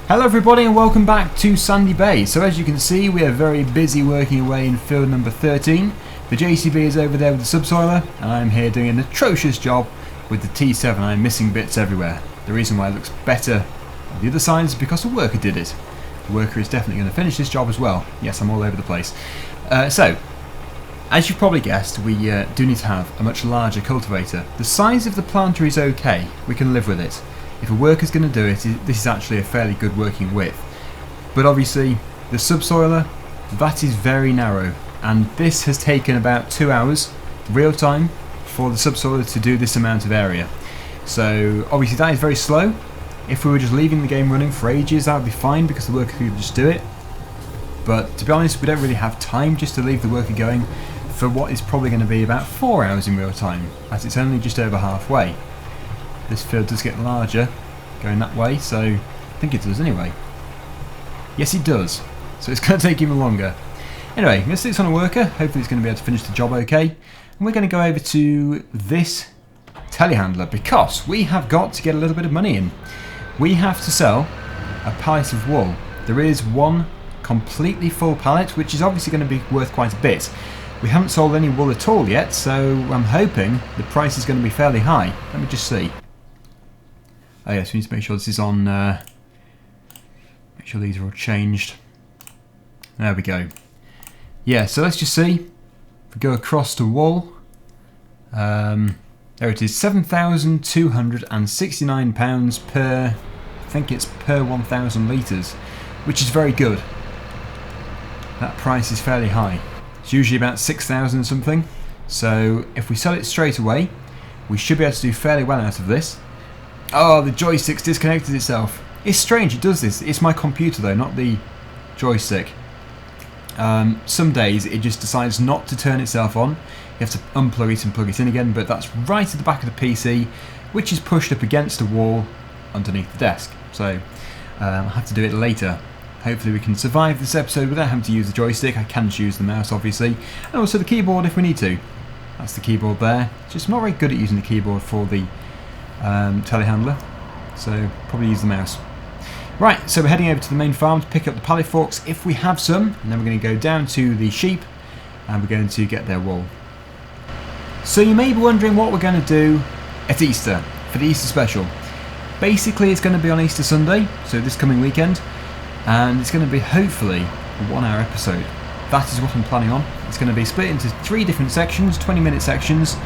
Hello everybody and welcome back to Sandy Bay. So as you can see, we are very busy working away in field number 13. The JCB is over there with the subsoiler and I'm here doing an atrocious job with the T7. I'm missing bits everywhere. The reason why it looks better on the other side is because the worker did it. The worker is definitely going to finish this job as well. Yes, I'm all over the place. So, as you've probably guessed, we do need to have a much larger cultivator. The size of the planter is okay, we can live with it. If a worker's going to do it, this is actually a fairly good working width. But obviously, the subsoiler, that is very narrow. And this has taken about 2 hours, real time, for the subsoiler to do this amount of area. So obviously that is very slow. If we were just leaving the game running for ages, that would be fine because the worker could just do it. But to be honest, we don't really have time just to leave the worker going for what is probably going to be about 4 hours in real time, as it's only just over halfway. This field does get larger going that way, so I think it does anyway. Yes, it does. So it's going to take even longer. Anyway, let's do this on a worker. Hopefully it's going to be able to finish the job okay. And we're going to go over to this telehandler because we have got to get a little bit of money in. We have to sell a pallet of wool. There is one completely full pallet, which is obviously going to be worth quite a bit. We haven't sold any wool at all yet, so I'm hoping the price is going to be fairly high. Let me just see. Oh yes, we need to make sure this is on, make sure these are all changed. There we go. Yeah, so let's just see. If we go across to wool, there it is, £7,269 per, I think it's per 1,000 litres, which is very good. That price is fairly high. It's usually about 6,000 something, so if we sell it straight away, we should be able to do fairly well out of this. Oh, the joystick's disconnected itself. It's strange, it does this. It's my computer though, not the joystick. Some days it just decides not to turn itself on. You have to unplug it and plug it in again, but that's right at the back of the PC, which is pushed up against a wall underneath the desk. So I'll have to do it later. Hopefully we can survive this episode without having to use the joystick. I can just use the mouse obviously, and also the keyboard if we need to. That's the keyboard there. Just not very good at using the keyboard for the telehandler, so probably use the mouse. Right, so we're heading over to the main farm to pick up the pallet forks if we have some, and then we're going to go down to the sheep and we're going to get their wool. So you may be wondering what we're going to do at Easter, for the Easter special. Basically it's going to be on Easter Sunday, so this coming weekend, and it's going to be hopefully a 1 hour episode. That is what I'm planning on. It's going to be split into 3 different sections, 20-minute sections.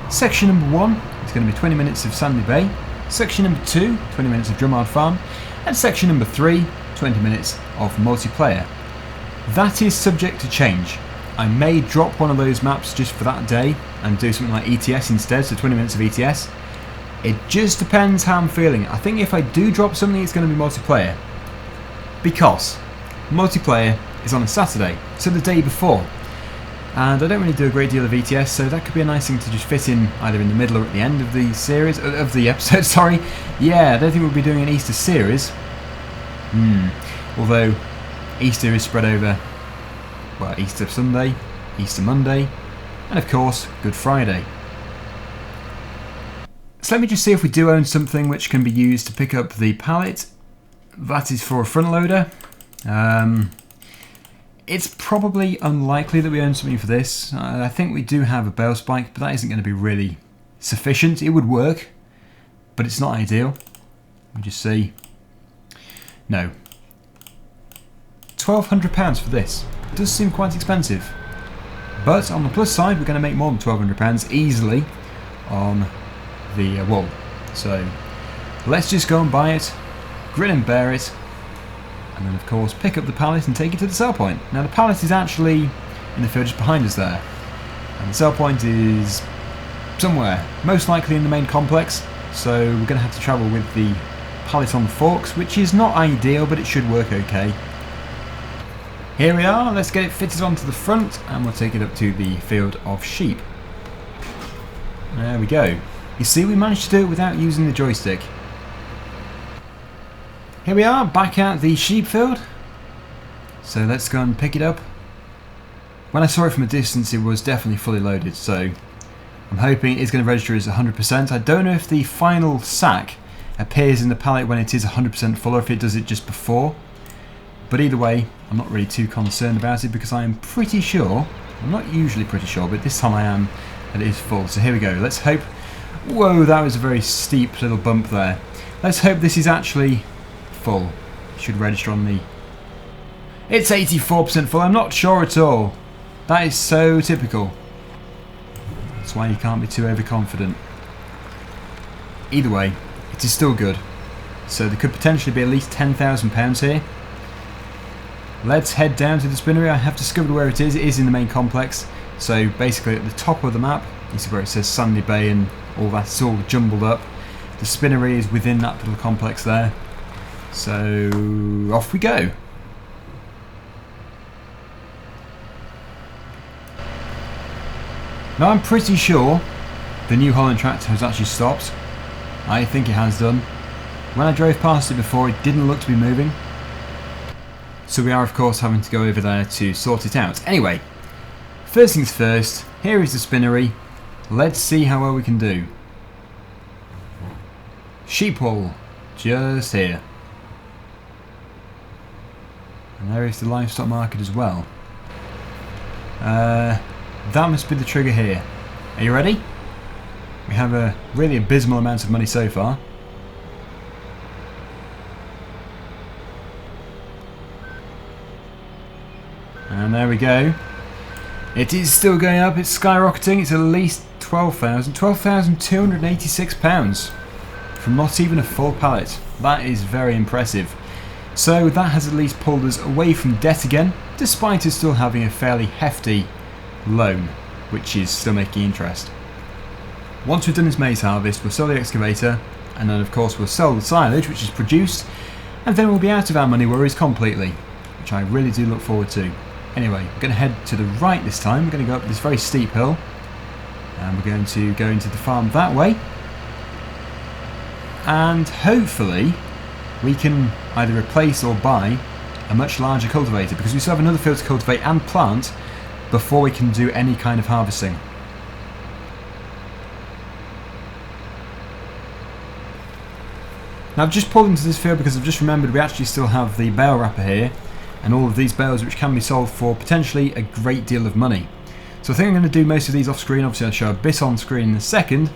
Section number 1 is going to be 20 minutes of Sandy Bay. Section number 2, 20 minutes of Drummond Farm. And section number 3, 20 minutes of multiplayer. That is subject to change. I may drop one of those maps just for that day and do something like ETS instead, so 20 minutes of ETS. It just depends how I'm feeling. I think if I do drop something, it's going to be multiplayer. Because multiplayer is on a Saturday, so the day before. And I don't really do a great deal of ETS, so that could be a nice thing to just fit in either in the middle or at the end of the series, of the episode, sorry. Yeah, I don't think we'll be doing an Easter series. Although Easter is spread over, well, Easter Sunday, Easter Monday, and of course, Good Friday. So let me just see if we do own something which can be used to pick up the pallet. That is for a front loader. It's probably unlikely that we own something for this. I think we do have a bale spike, but that isn't going to be really sufficient. It would work, but it's not ideal. Let me just see. No. £1,200 for this. It does seem quite expensive. But on the plus side, we're going to make more than £1,200 easily on the wool. So let's just go and buy it, grin and bear it, and then of course pick up the pallet and take it to the sell point. Now the pallet is actually in the field just behind us there, and the sell point is somewhere, most likely in the main complex, so we're going to have to travel with the pallet on the forks, which is not ideal, but it should work okay. Here we are, let's get it fitted onto the front and we'll take it up to the field of sheep. There we go. You see, we managed to do it without using the joystick. Here we are, back at the sheep field. So let's go and pick it up. When I saw it from a distance, it was definitely fully loaded, so I'm hoping it's going to register as 100%. I don't know if the final sack appears in the pallet when it is 100% full or if it does it just before. But either way, I'm not really too concerned about it because I am pretty sure, I'm not usually pretty sure, but this time I am, that it is full. So here we go, let's hope, whoa, that was a very steep little bump there. Let's hope this is actually full. Should register on the... It's 84% full, I'm not sure at all. That is so typical. That's why you can't be too overconfident. Either way, it is still good. So there could potentially be at least £10,000 here. Let's head down to the spinnery. I have discovered where it is. It is in the main complex. So basically at the top of the map, you see where it says Sandy Bay and all that. It's all jumbled up. The spinnery is within that little complex there. So off we go. Now I'm pretty sure the New Holland tractor has actually stopped. I think it has done. When I drove past it before, it didn't look to be moving. So we are of course having to go over there to sort it out. Anyway, first things first, here is the spinnery. Let's see how well we can do. Sheep wool, just here. And there is the livestock market as well. That must be the trigger here. Are you ready? We have a really abysmal amount of money so far. And there we go. It is still going up, it's skyrocketing, it's at least £12,286 from not even a full pallet. That is very impressive. So that has at least pulled us away from debt again, despite us still having a fairly hefty loan, which is still making interest. Once we've done this maize harvest, we'll sell the excavator, and then of course we'll sell the silage which is produced, and then we'll be out of our money worries completely, which I really do look forward to. Anyway, we're going to head to the right this time. We're going to go up this very steep hill, and we're going to go into the farm that way, and hopefully we can either replace or buy a much larger cultivator, because we still have another field to cultivate and plant before we can do any kind of harvesting. Now I've just pulled into this field because I've just remembered we actually still have the bale wrapper here and all of these bales which can be sold for potentially a great deal of money. So I think I'm going to do most of these off screen. Obviously I'll show a bit on screen in a second,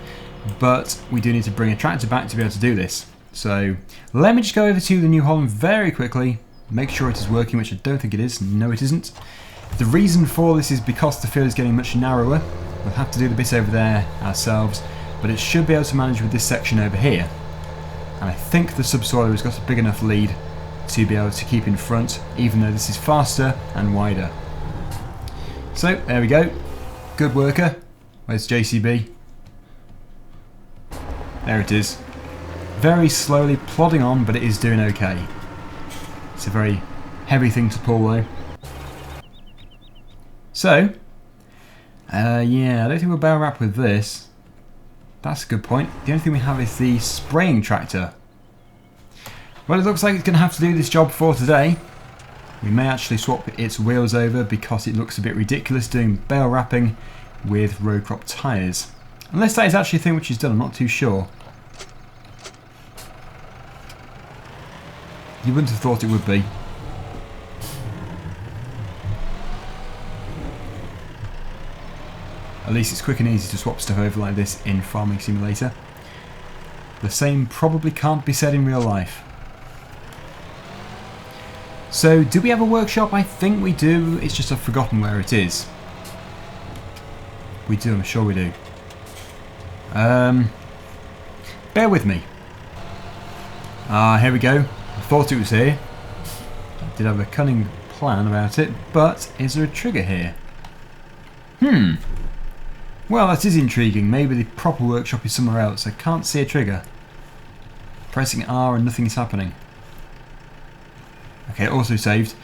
but we do need to bring a tractor back to be able to do this. So let me just go over to the New Holland very quickly, make sure it is working, which I don't think it is. No, it isn't. The reason for this is because the field is getting much narrower. We'll have to do the bit over there ourselves, but it should be able to manage with this section over here. And I think the subsoiler has got a big enough lead to be able to keep in front, even though this is faster and wider. So there we go. Good worker. Where's JCB? There it is. Very slowly plodding on, but it is doing okay. It's a very heavy thing to pull though. So, yeah, I don't think we'll bale wrap with this. That's a good point. The only thing we have is the spraying tractor. Well, it looks like it's going to have to do this job for today. We may actually swap its wheels over because it looks a bit ridiculous doing bale wrapping with row crop tyres. Unless that is actually a thing which is done, I'm not too sure. You wouldn't have thought it would be. At least it's quick and easy to swap stuff over like this in Farming Simulator. The same probably can't be said in real life. So, do we have a workshop? I think we do. It's just I've forgotten where it is. We do, I'm sure we do. Bear with me. Here we go. I thought it was here. I did have a cunning plan about it, but is there a trigger here? Well, that is intriguing. Maybe the proper workshop is somewhere else. I can't see a trigger. Pressing R and nothing is happening. Okay, also saved.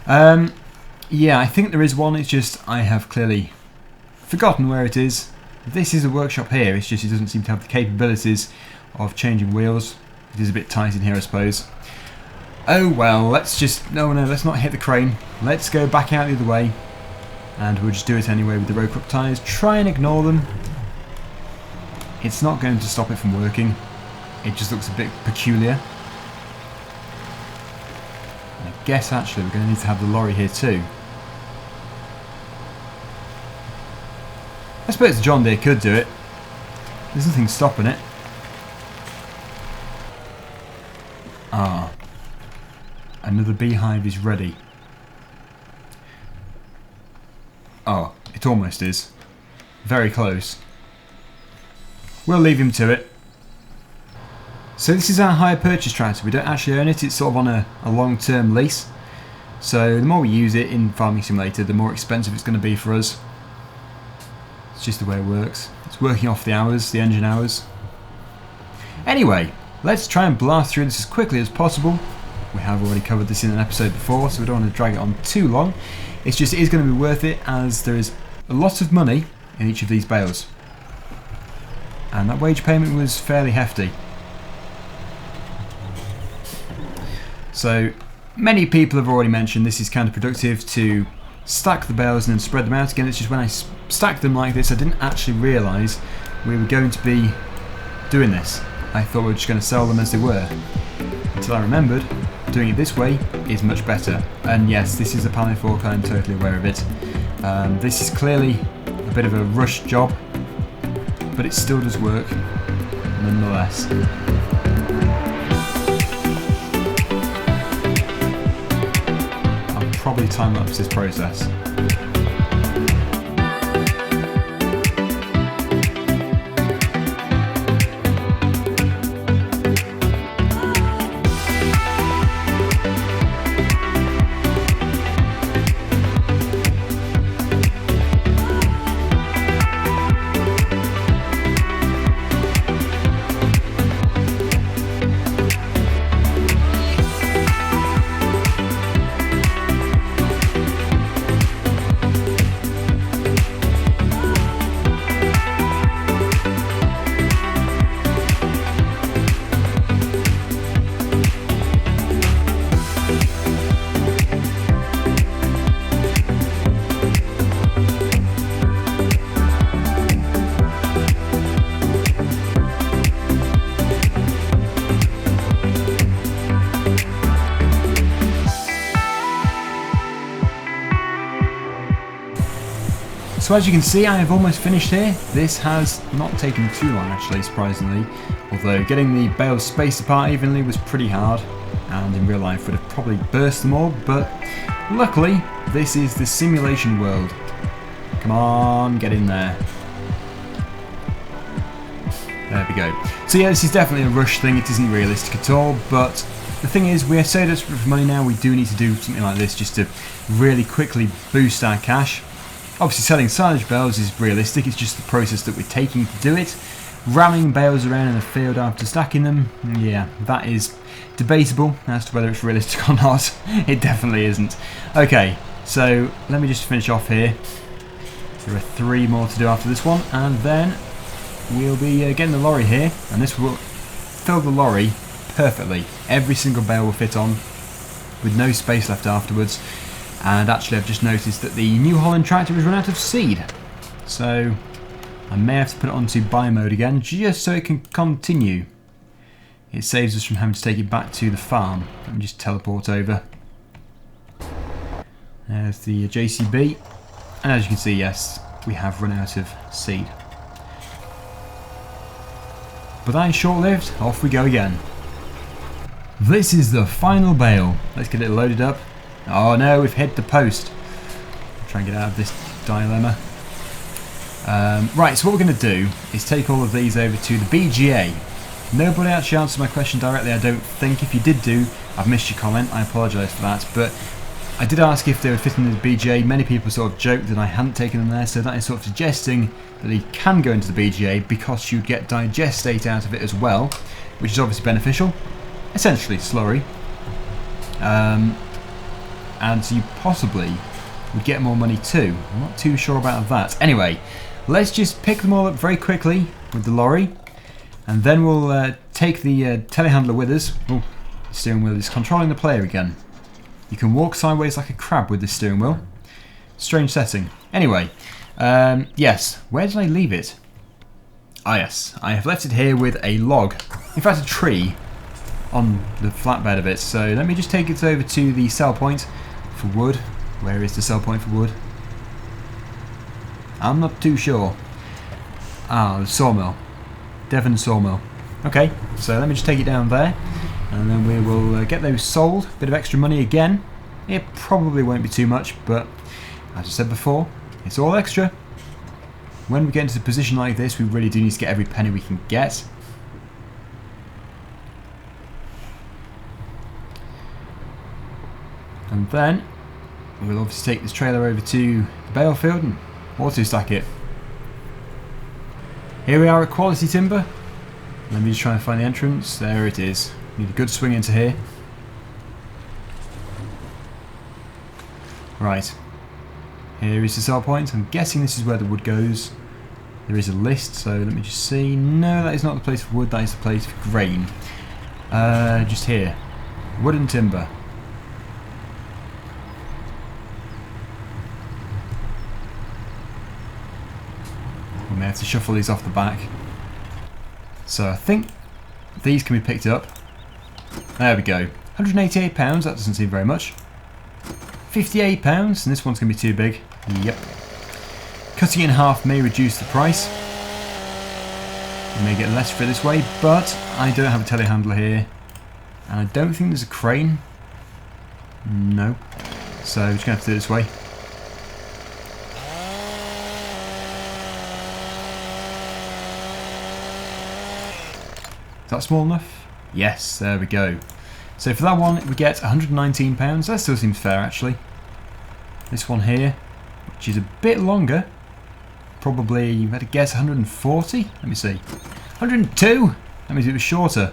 Yeah, I think there is one. It's just I have clearly forgotten where it is. This is a workshop here. It's just it doesn't seem to have the capabilities of changing wheels. It is a bit tight in here, I suppose. Oh well, let's just... No, let's not hit the crane. Let's go back out the other way. And we'll just do it anyway with the row crop tyres. Try and ignore them. It's not going to stop it from working. it just looks a bit peculiar. I guess actually we're going to need to have the lorry here too. I suppose the John Deere could do it. There's nothing stopping it. Ah, another beehive is ready. Oh, it almost is. Very close. We'll leave him to it. So this is our hire purchase tractor. We don't actually own it. It's sort of on a long-term lease. So the more we use it in Farming Simulator, the more expensive it's going to be for us. It's just the way it works. It's working off the hours, the engine hours. Anyway, let's try and blast through this as quickly as possible. We have already covered this in an episode before, so we don't want to drag it on too long. It's just, it is going to be worth it, as there is a lot of money in each of these bales. And that wage payment was fairly hefty. So, many people have already mentioned this is counterproductive to stack the bales and then spread them out again. It's just when I stacked them like this, I didn't actually realise we were going to be doing this. I thought we were just going to sell them as they were, until I remembered doing it this way is much better. And yes, this is a pallet fork, I'm totally aware of it. This is clearly a bit of a rush job, but it still does work nonetheless. I'll probably time-lapse this process. So as you can see, I have almost finished here. This has not taken too long actually, surprisingly, although getting the bales spaced apart evenly was pretty hard, and in real life would have probably burst them all, but luckily this is the simulation world. Come on, get in there. There we go. So yeah, this is definitely a rush thing, it isn't realistic at all, but the thing is, we are so desperate for money now, we do need to do something like this just to really quickly boost our cash. Obviously selling silage bales is realistic, it's just the process that we're taking to do it. Ramming bales around in the field after stacking them, yeah, that is debatable as to whether it's realistic or not. It definitely isn't. Okay, so let me just finish off here. There are 3 more to do after this one, and then we'll be getting the lorry here, and this will fill the lorry perfectly. Every single bale will fit on, with no space left afterwards. And actually I've just noticed that the New Holland tractor has run out of seed, so I may have to put it onto buy mode again just so it can continue. It saves us from having to take it back to the farm. Let me just teleport over. There's the JCB, and as you can see, yes, we have run out of seed. But that is short-lived, off we go again. This is the final bale. Let's get it loaded up. Oh no, we've hit the post. Try and get out of this dilemma. Right, so what we're going to do is take all of these over to the BGA. Nobody actually answered my question directly, I don't think. If you did do, I've missed your comment, I apologise for that. But I did ask if they would fit into the BGA. Many people sort of joked that I hadn't taken them there, so that is sort of suggesting that they can go into the BGA because you'd get digestate out of it as well, which is obviously beneficial. Essentially slurry. And so you possibly would get more money too. I'm not too sure about that. Anyway, let's just pick them all up very quickly with the lorry, and then we'll take the telehandler with us. Oh, the steering wheel is controlling the player again. You can walk sideways like a crab with this steering wheel. Strange setting. Anyway, yes, where did I leave it? Ah yes, I have left it here with a log in fact a tree on the flatbed of it. So let me just take it over to the sell point for wood. Where is the sell point for wood? I'm not too sure. Ah, the sawmill. Devon sawmill. Okay, so let me just take it down there, and then we will get those sold. Bit of extra money again. It probably won't be too much, but as I said before, it's all extra. When we get into a position like this, we really do need to get every penny we can get. And then we'll obviously take this trailer over to the bale field and auto stack it. Here we are at Quality Timber. Let me just try and find the entrance. There it is. Need a good swing into here. Right. Here is the sell point. I'm guessing this is where the wood goes. There is a list, so let me just see. No, that is not the place for wood, that is the place for grain. Just here. Wood and timber. We may have to shuffle these off the back. So I think these can be picked up. There we go. £188, that doesn't seem very much. £58, and this one's going to be too big. Yep. Cutting it in half may reduce the price. You may get less for it this way, but I don't have a telehandler here. And I don't think there's a crane. No. So we're just going to have to do it this way. Is that small enough? Yes, there we go. So for that one we get £119, that still seems fair actually. This one here, which is a bit longer, probably, you had to guess 140? Let me see. 102? That means it was shorter.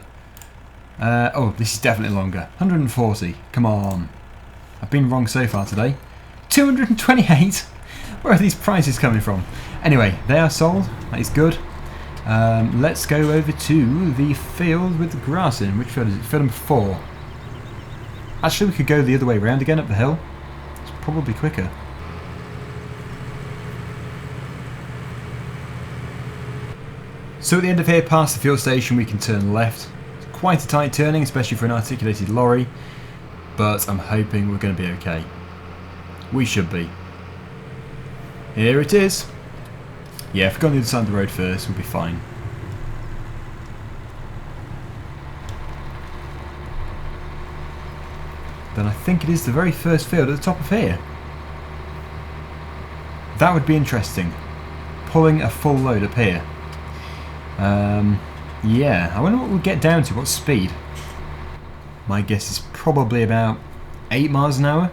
Oh, this is definitely longer. 140, come on. I've been wrong so far today. 228? Where are these prices coming from? Anyway, they are sold, that is good. Let's go over to the field with the grass in. Which field is it? Field number 4. Actually, we could go the other way around again up the hill. It's probably quicker. So at the end of here, past the fuel station, we can turn left. It's quite a tight turning, especially for an articulated lorry, but I'm hoping we're going to be okay. We should be. Here it is. Yeah, if we go on the other side of the road first, we'll be fine. Then I think it is the very first field at the top of here. That would be interesting. Pulling a full load up here. Yeah, I wonder what we'll get down to, what speed. My guess is probably about 8 miles an hour.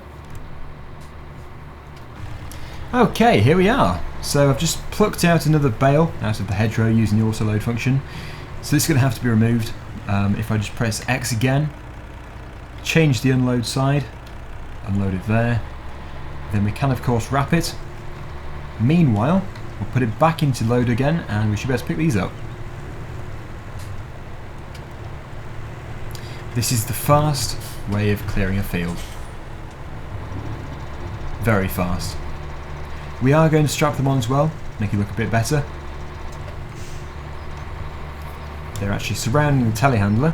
Okay, here we are. So I've just plucked out another bale out of the hedgerow using the auto load function. So this is going to have to be removed. If I just press X again, change the unload side, unload it there, then we can of course wrap it. Meanwhile, we'll put it back into load again and we should be able to pick these up. This is the fast way of clearing a field. Very fast. We are going to strap them on as well, make it look a bit better. They're actually surrounding the telehandler.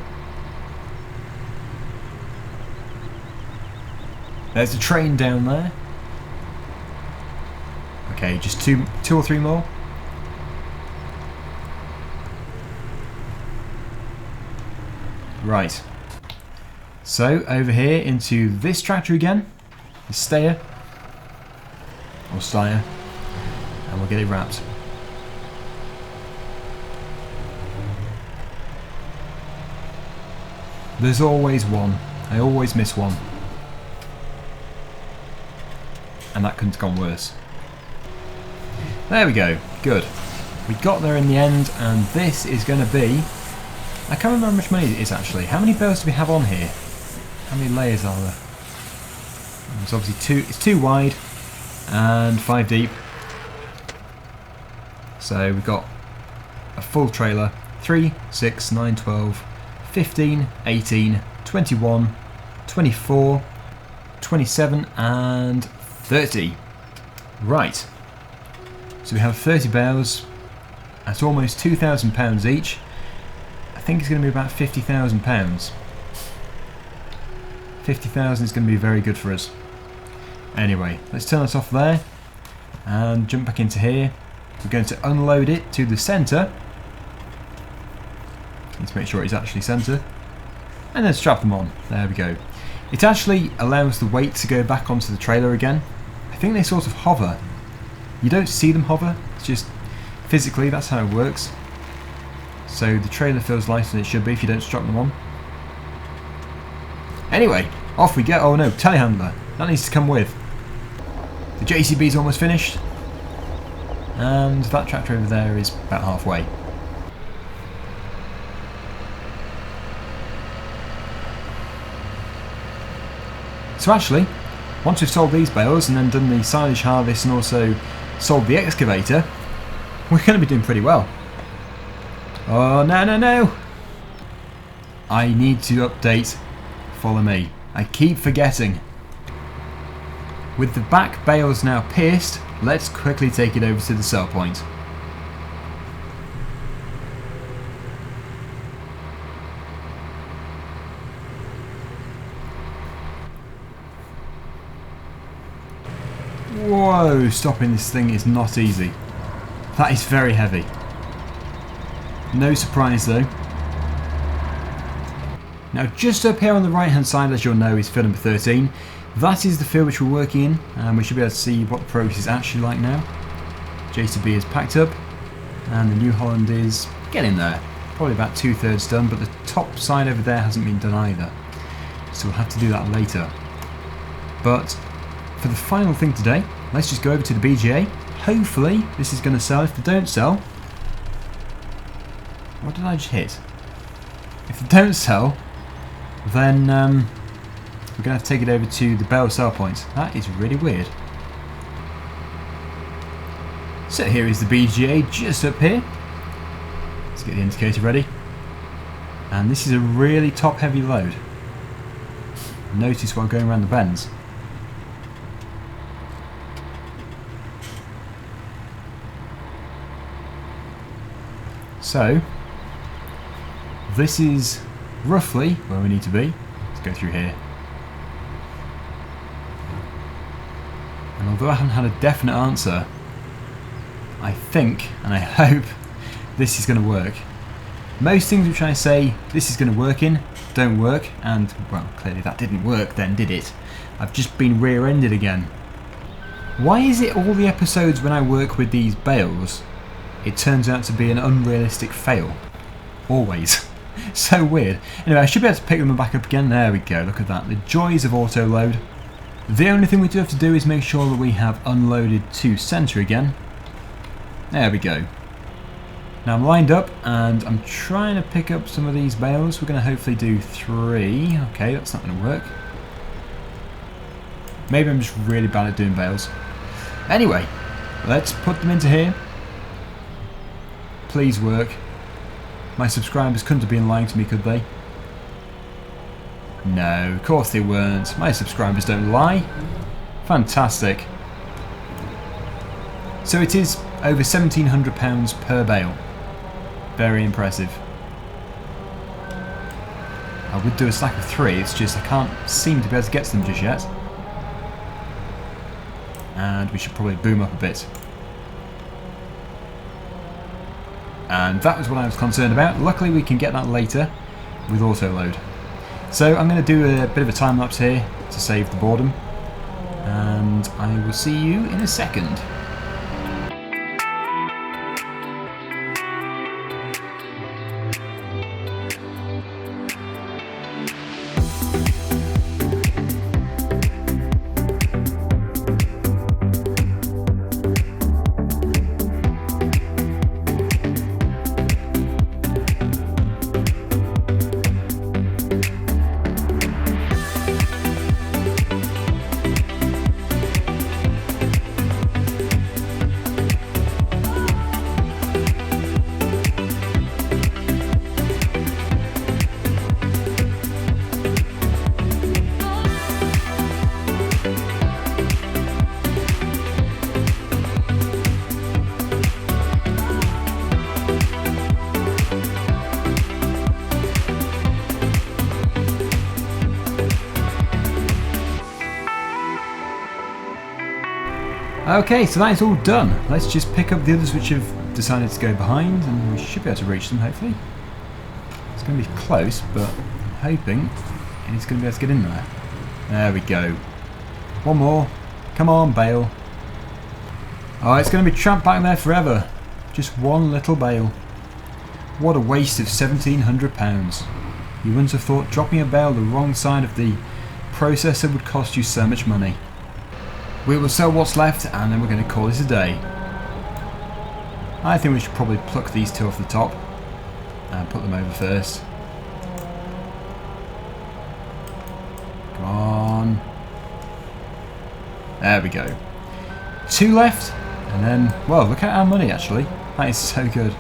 There's a train down there. Okay, just two or three more. Right. So over here into this tractor again, the stayer. Or steyr, and we'll get it wrapped. There's always one. I always miss one. And that couldn't have gone worse. There we go. Good. We got there in the end, and this is going to be... I can't remember how much money it is actually. How many bales do we have on here? How many layers are there? There's obviously 2. It's 2 wide. And 5 deep. So we've got a full trailer. 3, 6, 9, 12, 15, 18, 21, 24, 27 and 30. Right. So we have 30 bales at almost £2,000 each. I think it's going to be about £50,000. 50,000 is going to be very good for us. Anyway, let's turn this off there and jump back into here. We're going to unload it to the centre. Let's make sure it's actually centre. And then strap them on. There we go. It actually allows the weight to go back onto the trailer again. I think they sort of hover. You don't see them hover, it's just physically that's how it works. So the trailer feels lighter than it should be if you don't strap them on. Anyway, off we go. Oh no, telehandler. That needs to come with. The JCB's almost finished. And that tractor over there is about halfway. So actually, once we've sold these bales and then done the silage harvest and also sold the excavator, we're going to be doing pretty well. Oh no no no! I need to update Follow Me. I keep forgetting. With the back bales now pierced, let's quickly take it over to the sell point. Whoa, stopping this thing is not easy. That is very heavy. No surprise though. Now just up here on the right hand side, as you'll know, is field number 13. That is the field which we're working in, and we should be able to see what the progress is actually like now. JCB is packed up, and the New Holland is getting there. Probably about 2/3 done, but the top side over there hasn't been done either. So we'll have to do that later. But for the final thing today, let's just go over to the BGA. Hopefully this is going to sell. If they don't sell... What did I just hit? If they don't sell, then we're going to have to take it over to the Bale sell point. That is really weird. So here is the BGA just up here. Let's get the indicator ready. And this is a really top heavy load. Notice while going around the bends. So this is roughly where we need to be. Let's go through here. And although I haven't had a definite answer, I think and I hope this is going to work. Most things which I say this is going to work in don't work, and well, clearly that didn't work then, did it? I've just been rear-ended again. Why is it all the episodes when I work with these bales, it turns out to be an unrealistic fail? Always. So weird. Anyway, I should be able to pick them back up again. There we go, look at that. The joys of auto load. The only thing we do have to do is make sure that we have unloaded to centre again. There we go. Now I'm lined up and I'm trying to pick up some of these bales. We're going to hopefully do 3. Okay, that's not going to work. Maybe I'm just really bad at doing bales. Anyway, let's put them into here. Please work. My subscribers couldn't have been lying to me, could they? No, of course they weren't. My subscribers don't lie. Fantastic. So it is over £1,700 per bale. Very impressive. I would do a stack of 3, it's just I can't seem to be able to get to them just yet. And we should probably boom up a bit. And that was what I was concerned about. Luckily we can get that later with auto load. So I'm going to do a bit of a time lapse here to save the boredom, and I will see you in a second. Okay, so that is all done. Let's just pick up the others which have decided to go behind, and we should be able to reach them, hopefully. It's going to be close, but I'm hoping it's going to be able to get in there. There we go. One more. Come on, Bale. Oh, it's going to be trapped back there forever. Just one little bale. What a waste of £1,700. You wouldn't have thought dropping a bale the wrong side of the processor would cost you so much money. We will sell what's left and then we're going to call this a day. I think we should probably pluck these two off the top and put them over first. Come on. There we go. 2 left and then, well, look at our money actually. That is so good.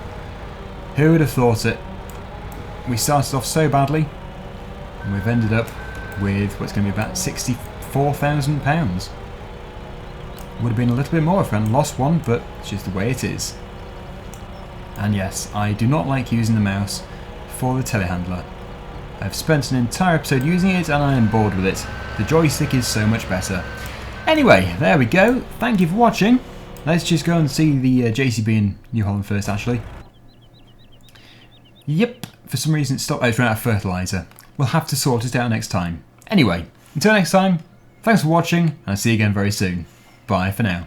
Who would have thought it? We started off so badly and we've ended up with what's going to be about £64,000. Would have been a little bit more if I hadn't lost one, but it's just the way it is. And yes, I do not like using the mouse for the telehandler. I've spent an entire episode using it and I am bored with it. The joystick is so much better. Anyway, there we go. Thank you for watching. Let's just go and see the JCB in New Holland first, actually. Yep, for some reason it stopped. It's run out of fertiliser. We'll have to sort it out next time. Anyway, until next time, thanks for watching and I'll see you again very soon. Bye for now.